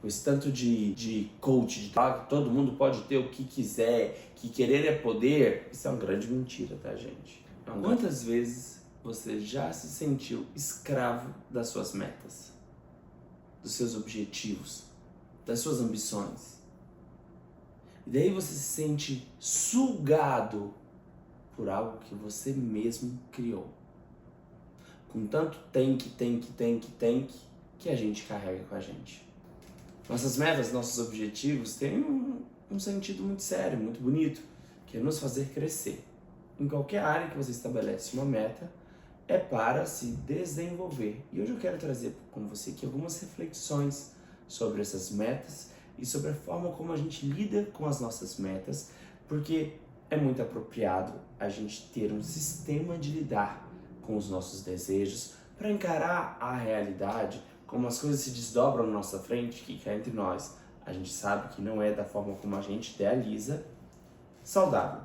com esse tanto de coach, de falar que todo mundo pode ter o que quiser, que querer é poder, isso é uma grande mentira, tá, gente? Quantas vezes você já se sentiu escravo das suas metas, dos seus objetivos, das suas ambições? E daí você se sente sugado por algo que você mesmo criou. Com tanto tem que a gente carrega com a gente. Nossas metas, nossos objetivos têm um sentido muito sério, muito bonito, que é nos fazer crescer. Em qualquer área que você estabelece uma meta, é para se desenvolver. E hoje eu quero trazer com você aqui algumas reflexões sobre essas metas e sobre a forma como a gente lida com as nossas metas, porque é muito apropriado a gente ter um sistema de lidar com os nossos desejos para encarar a realidade, como as coisas se desdobram na nossa frente, que cá entre nós a gente sabe que não é da forma como a gente idealiza, saudável.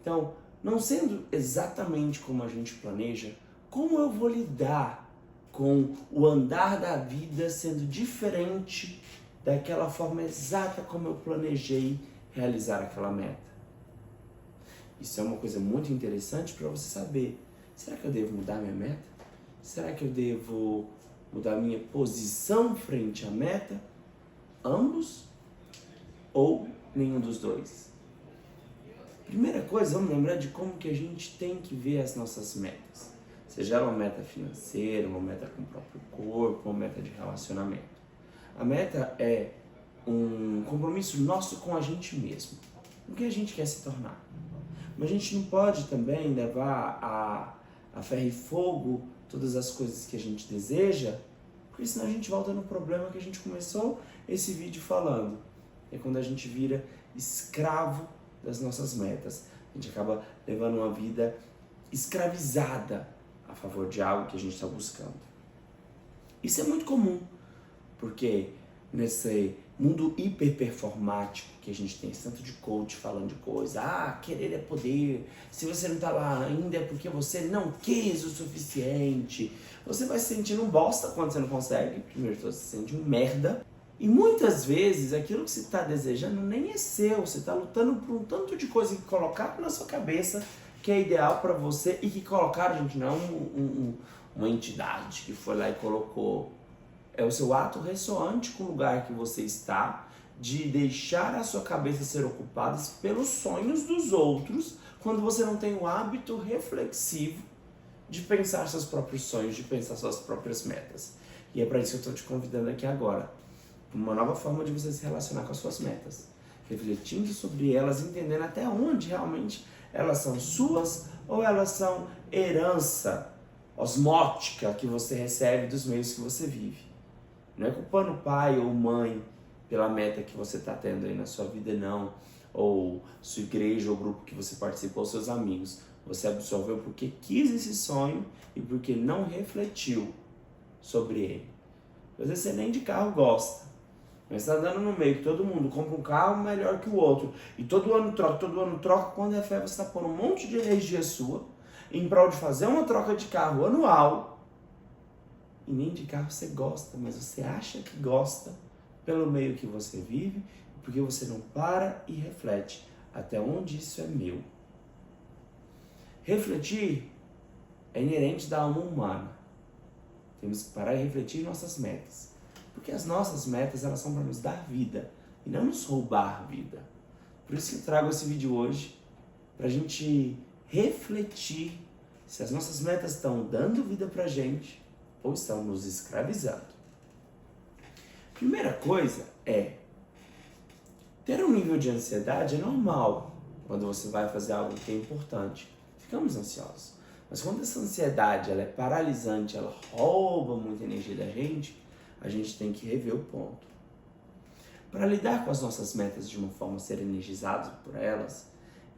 Então, não sendo exatamente como a gente planeja, como eu vou lidar com o andar da vida sendo diferente daquela forma exata como eu planejei realizar aquela meta? Isso é uma coisa muito interessante para você saber. Será que eu devo mudar minha meta? Será que eu devo mudar minha posição frente à meta? Ambos? Ou nenhum dos dois? Primeira coisa, vamos lembrar de como que a gente tem que ver as nossas metas. Seja uma meta financeira, uma meta com o próprio corpo, uma meta de relacionamento. A meta é um compromisso nosso com a gente mesmo. O que a gente quer se tornar. Mas a gente não pode também levar a ferro e fogo todas as coisas que a gente deseja, porque senão a gente volta no problema que a gente começou esse vídeo falando. É quando a gente vira escravo das nossas metas. A gente acaba levando uma vida escravizada a favor de algo que a gente está buscando. Isso é muito comum, porque nesse mundo hiperperformático que a gente tem, tanto de coach falando de coisa, querer é poder, se você não tá lá ainda é porque você não quis o suficiente, você vai se sentindo um bosta quando você não consegue, primeiro você se sente um merda, e muitas vezes aquilo que você está desejando nem é seu, você está lutando por um tanto de coisa que colocaram na sua cabeça que é ideal para você e que colocaram, gente, não uma entidade que foi lá e colocou. É o seu ato ressoante com o lugar que você está, de deixar a sua cabeça ser ocupada pelos sonhos dos outros, quando você não tem o hábito reflexivo de pensar seus próprios sonhos, de pensar suas próprias metas. E é para isso que eu estou te convidando aqui agora. Uma nova forma de você se relacionar com as suas metas. Refletindo sobre elas, entendendo até onde realmente elas são suas ou elas são herança osmótica que você recebe dos meios que você vive. Não é culpando pai ou mãe pela meta que você está tendo aí na sua vida, não. Ou sua igreja ou grupo que você participou, ou seus amigos. Você absorveu porque quis esse sonho e porque não refletiu sobre ele. Às vezes você nem de carro gosta, mas está dando no meio que todo mundo compra um carro melhor que o outro. E todo ano troca. Quando é fé, você está pondo um monte de energia sua em prol de fazer uma troca de carro anual. E nem de carro você gosta, mas você acha que gosta pelo meio que você vive, porque você não para e reflete até onde isso é meu. Refletir é inerente da alma humana. Temos que parar e refletir em nossas metas. Porque as nossas metas, elas são para nos dar vida e não nos roubar vida. Por isso que eu trago esse vídeo hoje, para a gente refletir se as nossas metas estão dando vida para a gente ou estão nos escravizando. Primeira coisa é, ter um nível de ansiedade é normal quando você vai fazer algo que é importante. Ficamos ansiosos. Mas quando essa ansiedade ela é paralisante, ela rouba muita energia da gente, a gente tem que rever o ponto. Para lidar com as nossas metas de uma forma a ser energizado por elas,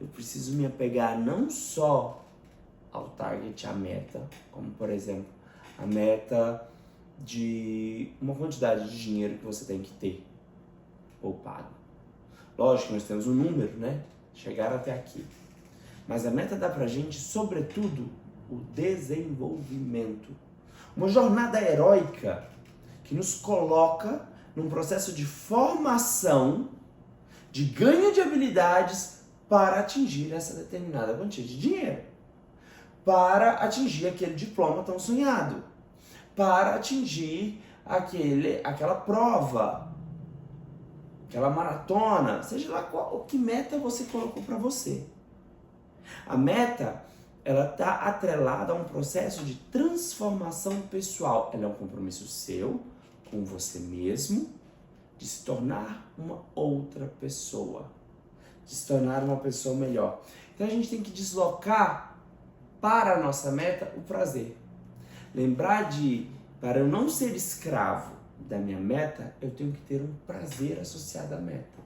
eu preciso me apegar não só ao target, à meta, como por exemplo, a meta de uma quantidade de dinheiro que você tem que ter poupado. Lógico que nós temos um número, né? Chegar até aqui. Mas a meta dá pra gente, sobretudo, o desenvolvimento. Uma jornada heróica que nos coloca num processo de formação, de ganho de habilidades para atingir essa determinada quantia de dinheiro, para atingir aquele diploma tão sonhado, para atingir aquela prova, aquela maratona, seja lá que meta você colocou para você. A meta, ela está atrelada a um processo de transformação pessoal. Ela é um compromisso seu com você mesmo, de se tornar uma outra pessoa, de se tornar uma pessoa melhor. Então a gente tem que deslocar para a nossa meta o prazer. Lembrar para eu não ser escravo da minha meta, eu tenho que ter um prazer associado à meta.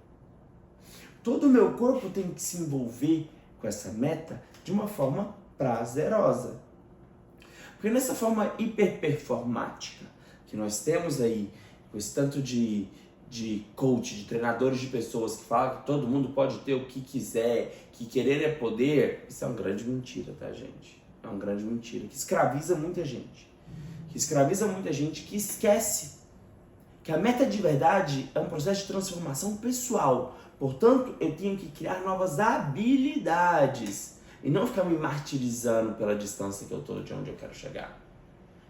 Todo o meu corpo tem que se envolver com essa meta de uma forma prazerosa. Porque nessa forma hiperperformática que nós temos aí, com esse tanto de coach, de treinadores de pessoas que falam que todo mundo pode ter o que quiser, que querer é poder, isso é uma grande mentira, tá, gente? É uma grande mentira, que escraviza muita gente. Que esquece que a meta de verdade é um processo de transformação pessoal. Portanto, eu tenho que criar novas habilidades e não ficar me martirizando pela distância que eu tô de onde eu quero chegar.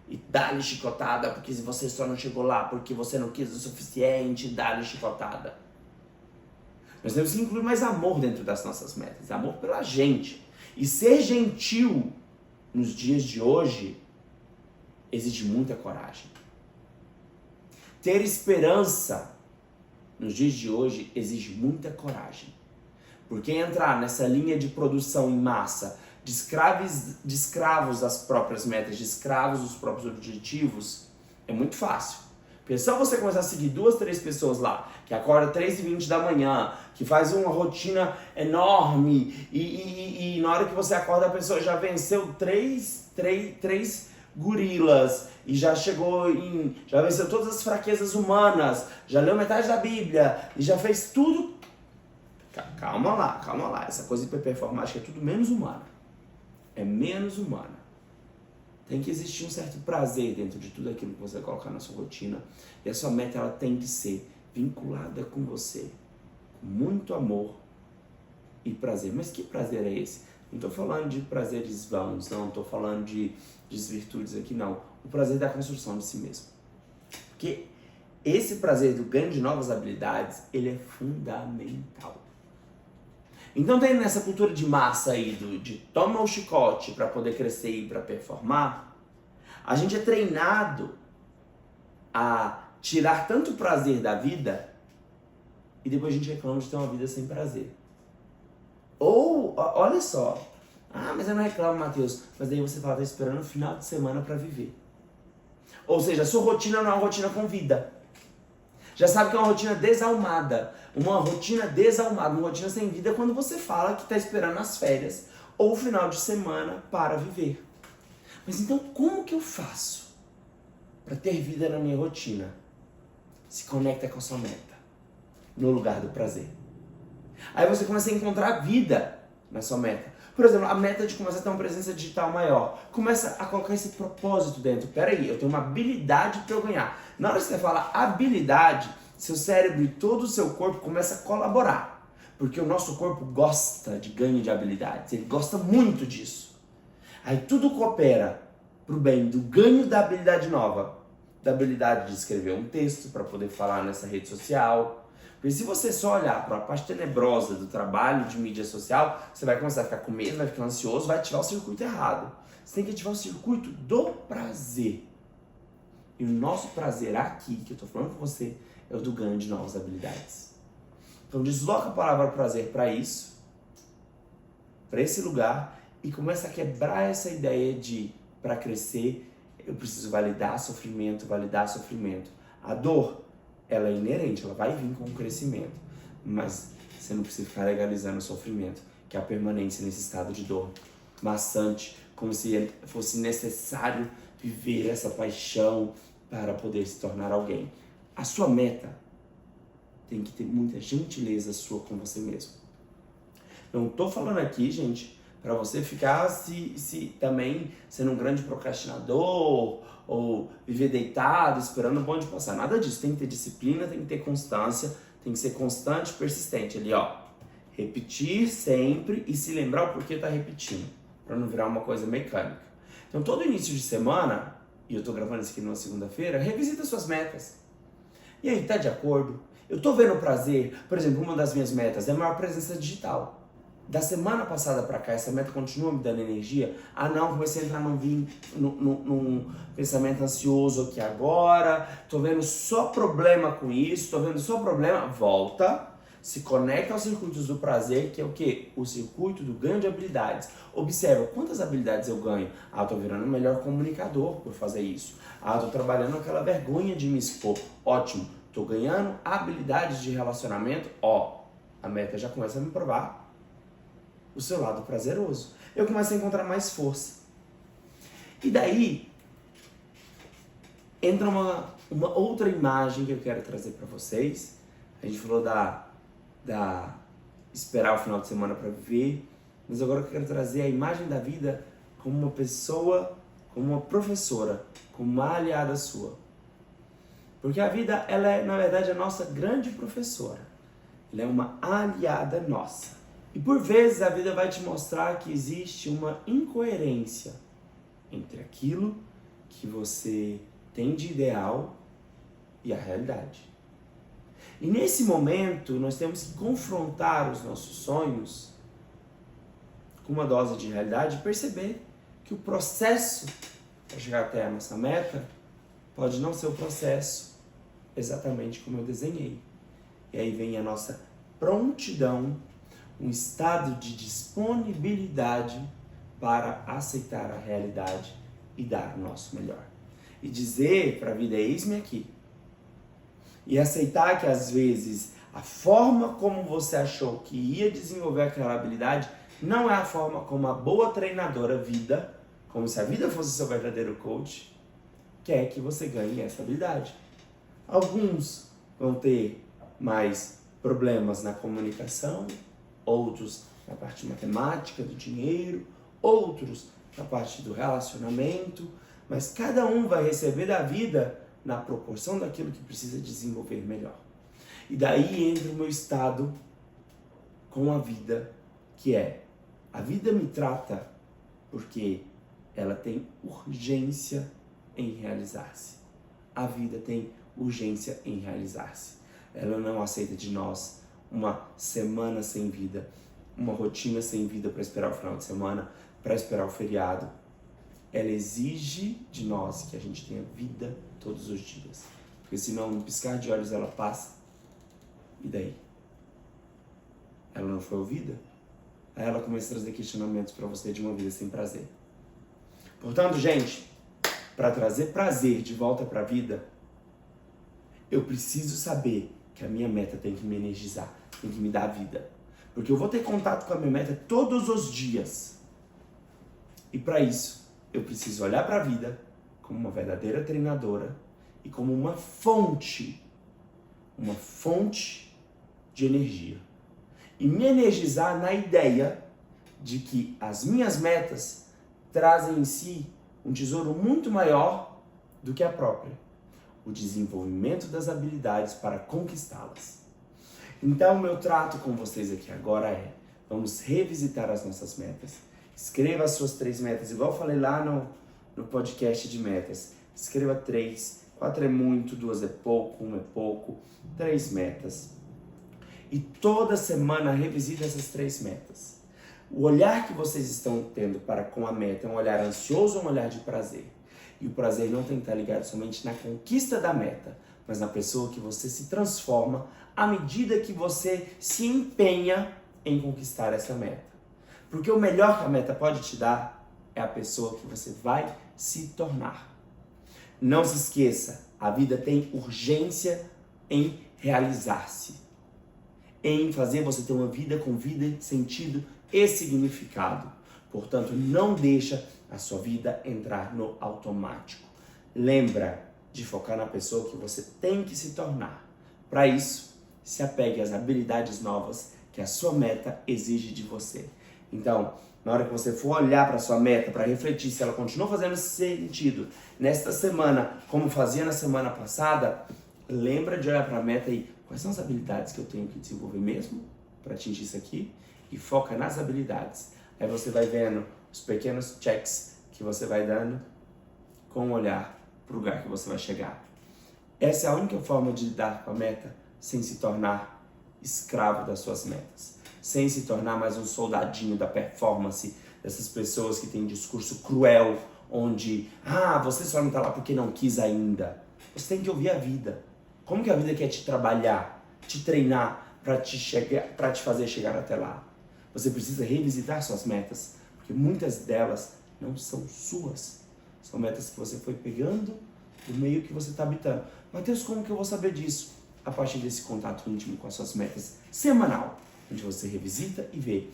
E dá-lhe chicotada, porque se você só não chegou lá porque você não quis o suficiente, dá-lhe chicotada. Nós temos que incluir mais amor dentro das nossas metas, amor pela gente. E ser gentil nos dias de hoje exige muita coragem. Ter esperança nos dias de hoje exige muita coragem. Porque entrar nessa linha de produção em massa, de escravos das próprias metas, de escravos dos próprios objetivos, é muito fácil. Porque só você começar a seguir 2, 3 pessoas lá, que acorda 3h20 da manhã, que faz uma rotina enorme, e na hora que você acorda a pessoa já venceu três gorilas, e já venceu todas as fraquezas humanas, já leu metade da Bíblia, e já fez tudo. Calma lá, essa coisa hiperperformática é tudo menos humana. É menos humana. Tem que existir um certo prazer dentro de tudo aquilo que você vai colocar na sua rotina. E a sua meta, ela tem que ser vinculada com você. Com muito amor e prazer. Mas que prazer é esse? Não estou falando de prazeres vãos, não estou falando de desvirtudes aqui, não. O prazer da construção de si mesmo. Porque esse prazer do ganho de novas habilidades, ele é fundamental. Então tem nessa cultura de massa aí, de toma o chicote para poder crescer e para performar, a gente é treinado a tirar tanto prazer da vida e depois a gente reclama de ter uma vida sem prazer. Ou, olha só, mas eu não reclamo, Matheus, mas daí você fala, tá esperando o final de semana para viver. Ou seja, a sua rotina não é uma rotina com vida. Já sabe que é uma rotina desalmada. Uma rotina sem vida é quando você fala que está esperando as férias ou o final de semana para viver. Mas então como que eu faço para ter vida na minha rotina? Se conecta com a sua meta, no lugar do prazer. Aí você começa a encontrar vida na sua meta. Por exemplo, a meta de começar a ter uma presença digital maior. Começa a colocar esse propósito dentro. Peraí, eu tenho uma habilidade para eu ganhar. Na hora que você fala habilidade, seu cérebro e todo o seu corpo começa a colaborar. Porque o nosso corpo gosta de ganho de habilidades. Ele gosta muito disso. Aí tudo coopera para o bem do ganho da habilidade nova. Da habilidade de escrever um texto para poder falar nessa rede social. Porque se você só olhar para a parte tenebrosa do trabalho de mídia social, você vai começar a ficar com medo, vai ficar ansioso, vai ativar o circuito errado. Você tem que ativar o circuito do prazer. E o nosso prazer aqui, que eu estou falando com você, é o do ganho de novas habilidades. Então desloca a palavra prazer para isso, para esse lugar, e começa a quebrar essa ideia de, para crescer, eu preciso validar sofrimento. A dor, ela é inerente, ela vai vir com o crescimento. Mas você não precisa ficar legalizando o sofrimento, que é a permanência nesse estado de dor maçante, como se fosse necessário viver essa paixão para poder se tornar alguém. A sua meta tem que ter muita gentileza sua com você mesmo. Não estou falando aqui, gente, para você ficar também sendo um grande procrastinador ou viver deitado, esperando o bonde passar. Nada disso. Tem que ter disciplina, tem que ter constância, tem que ser constante e persistente. Ali, ó. Repetir sempre e se lembrar o porquê tá repetindo, para não virar uma coisa mecânica. Então, todo início de semana, e eu tô gravando isso aqui numa segunda-feira, revisita suas metas. E aí, tá de acordo? Eu tô vendo prazer. Por exemplo, uma das minhas metas é a maior presença digital. Da semana passada pra cá, essa meta continua me dando energia? Ah não, comecei a entrar num pensamento ansioso aqui agora, tô vendo só problema com isso, tô vendo só problema. Volta, se conecta aos circuitos do prazer, que é o quê? O circuito do ganho de habilidades. Observa quantas habilidades eu ganho. Ah, eu tô virando um melhor comunicador por fazer isso. Ah, eu tô trabalhando aquela vergonha de me expor. Ótimo, tô ganhando habilidades de relacionamento. Ó, a meta já começa a me provar o seu lado prazeroso. Eu começo a encontrar mais força. E daí, entra uma outra imagem que eu quero trazer para vocês. A gente falou da esperar o final de semana para viver, mas agora eu quero trazer a imagem da vida como uma pessoa, como uma professora, como uma aliada sua. Porque a vida, ela é, na verdade, a nossa grande professora. Ela é uma aliada nossa. E por vezes a vida vai te mostrar que existe uma incoerência entre aquilo que você tem de ideal e a realidade. E nesse momento nós temos que confrontar os nossos sonhos com uma dose de realidade e perceber que o processo para chegar até a nossa meta pode não ser o processo exatamente como eu desenhei. E aí vem a nossa prontidão, um estado de disponibilidade para aceitar a realidade e dar o nosso melhor. E dizer para a vida, eis-me aqui. E aceitar que às vezes a forma como você achou que ia desenvolver aquela habilidade não é a forma como a boa treinadora vida, como se a vida fosse seu verdadeiro coach, quer que você ganhe essa habilidade. Alguns vão ter mais problemas na comunicação, outros na parte matemática, do dinheiro, outros na parte do relacionamento, mas cada um vai receber da vida na proporção daquilo que precisa desenvolver melhor. E daí entra o meu estado com a vida, que é, a vida me trata porque ela tem urgência em realizar-se. A vida tem urgência em realizar-se. Ela não aceita de nós uma semana sem vida, uma rotina sem vida para esperar o final de semana, para esperar o feriado. Ela exige de nós que a gente tenha vida todos os dias. Porque senão, no piscar de olhos, ela passa. E daí? Ela não foi ouvida? Aí ela começa a trazer questionamentos para você de uma vida sem prazer. Portanto, gente, para trazer prazer de volta para a vida, eu preciso saber que a minha meta tem que me energizar, tem que me dar vida. Porque eu vou ter contato com a minha meta todos os dias. E para isso, eu preciso olhar para a vida como uma verdadeira treinadora e como uma fonte de energia. E me energizar na ideia de que as minhas metas trazem em si um tesouro muito maior do que a própria. O desenvolvimento das habilidades para conquistá-las. Então, o meu trato com vocês aqui agora é, vamos revisitar as nossas metas. Escreva as suas 3 metas, igual eu falei lá no podcast de metas. Escreva 3, 4 é muito, 2 é pouco, 1 é pouco, 3 metas. E toda semana revisita essas 3 metas. O olhar que vocês estão tendo para com a meta é um olhar ansioso ou um olhar de prazer? E o prazer não tem que estar ligado somente na conquista da meta, mas na pessoa que você se transforma à medida que você se empenha em conquistar essa meta. Porque o melhor que a meta pode te dar é a pessoa que você vai se tornar. Não se esqueça, a vida tem urgência em realizar-se, em fazer você ter uma vida com vida, sentido e significado. Portanto, não deixa a sua vida entrar no automático. Lembra de focar na pessoa que você tem que se tornar. Para isso, se apegue às habilidades novas que a sua meta exige de você. Então, na hora que você for olhar para sua meta, para refletir se ela continua fazendo sentido nesta semana, como fazia na semana passada, lembra de olhar para a meta e quais são as habilidades que eu tenho que desenvolver mesmo para atingir isso aqui, e foca nas habilidades. Aí você vai vendo os pequenos checks que você vai dando com um olhar para o lugar que você vai chegar. Essa é a única forma de lidar com a meta sem se tornar escravo das suas metas, sem se tornar mais um soldadinho da performance, dessas pessoas que têm um discurso cruel, onde, você só não está lá porque não quis ainda. Você tem que ouvir a vida. Como que a vida quer te trabalhar, te treinar para te fazer chegar até lá? Você precisa revisitar suas metas, porque muitas delas não são suas. São metas que você foi pegando do meio que você está habitando. Mateus, como que eu vou saber disso? A partir desse contato íntimo com as suas metas semanal, onde você revisita e vê,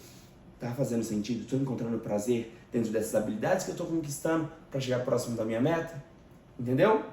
tá fazendo sentido? Estou encontrando prazer dentro dessas habilidades que eu estou conquistando para chegar próximo da minha meta? Entendeu?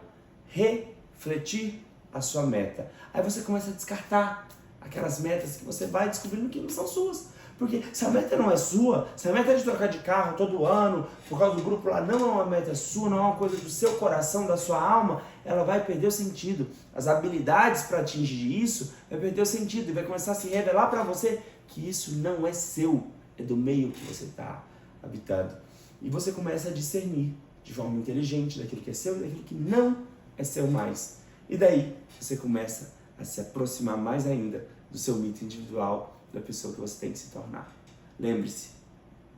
Refletir a sua meta. Aí você começa a descartar aquelas metas que você vai descobrindo que não são suas. Porque se a meta não é sua, se a meta é de trocar de carro todo ano, por causa do grupo lá, não é uma meta sua, não é uma coisa do seu coração, da sua alma, ela vai perder o sentido. As habilidades para atingir isso vai perder o sentido e vai começar a se revelar para você que isso não é seu, é do meio que você está habitando. E você começa a discernir de forma inteligente daquilo que é seu e daquilo que não é seu mais. E daí você começa a se aproximar mais ainda do seu mito individual, da pessoa que você tem que se tornar. Lembre-se,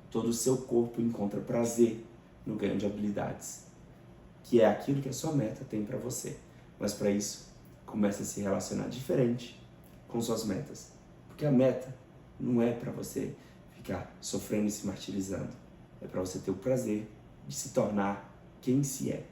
todo o seu corpo encontra prazer no ganho de habilidades, que é aquilo que a sua meta tem para você. Mas para isso, comece a se relacionar diferente com suas metas. Porque a meta não é para você ficar sofrendo e se martirizando. É para você ter o prazer de se tornar quem se é.